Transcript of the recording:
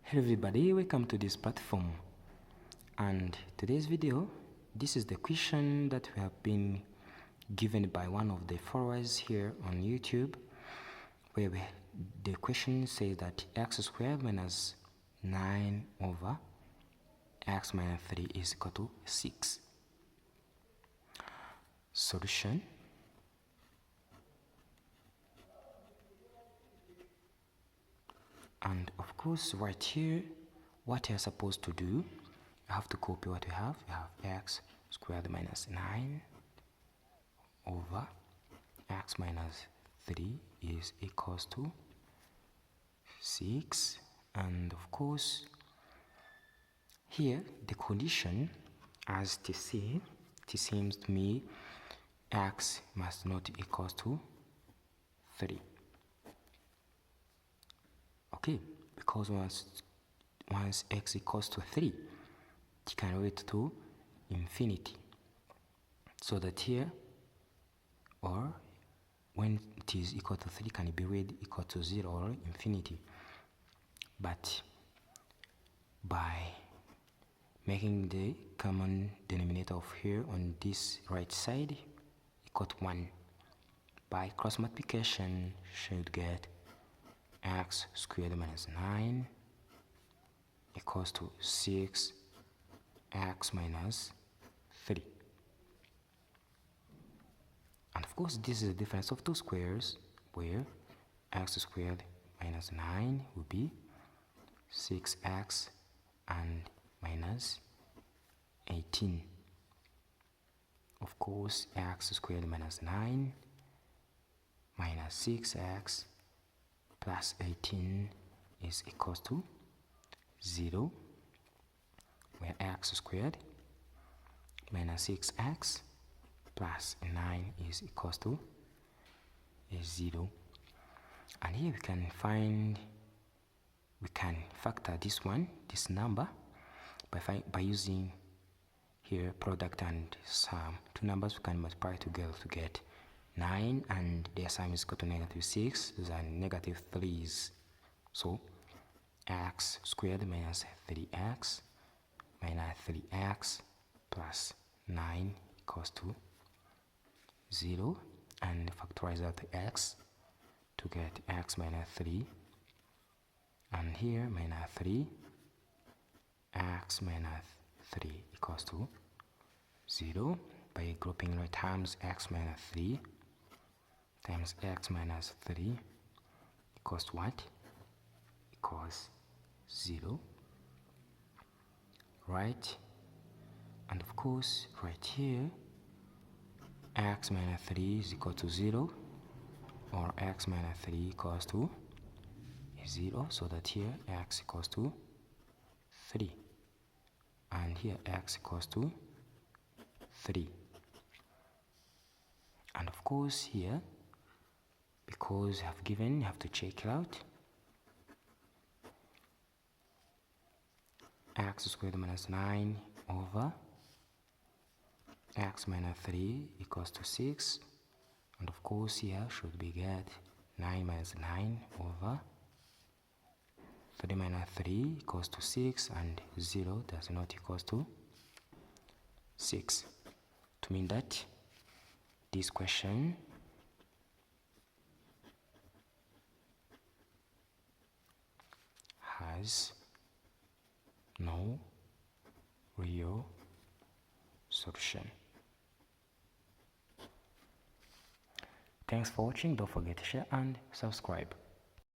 Hello everybody, welcome to this platform. And today's video, this is the question that we have been given by one of the followers here on YouTube, where the question says that x squared minus 9 over x minus 3 is equal to 6. Solution. And of course, right here, what you're supposed to do, you have to copy what we have. You have x squared minus 9 over x minus 3 is equals to 6. And of course, here the condition, as to see, it seems to me x must not equal to 3. Okay, because once x equals to 3, it can reach to infinity. So that here, or when it is equal to 3, can be read equal to 0 or infinity. But by making the common denominator of here on this right side equal to 1, by cross multiplication, should get x squared minus 9 equals to 6 x minus 3. And of course, this is the difference of two squares, where x squared minus 9 will be 6x and minus 18. Of course, x squared minus 9 minus 6x plus 18 is equals to 0, where x squared minus 6x plus 9 is equals to 0. And here we can factor this number by using here product and sum. Two numbers we can multiply together to get 9, and their sum is equal to negative 6 and negative 3's. So x squared minus 3x minus 3x plus 9 equals to 0, and factorize out the x to get x minus 3, and here minus 3, x minus 3 equals to 0. By grouping right terms, x minus 3 times x minus 3 equals to what? Equals 0. Right? And of course, right here, x minus 3 is equal to 0, or x minus 3 equals to 0, so that here x equals to 3, and here x equals to 3. And of course here, because you have to check it out. X squared minus 9 over x minus 3 equals to 6. And of course here should be get 9 minus 9 over 3 minus 3 equals to 6, and 0 does not equals to 6. To mean that this question has no real solution. Thanks for watching. Don't forget to share and subscribe.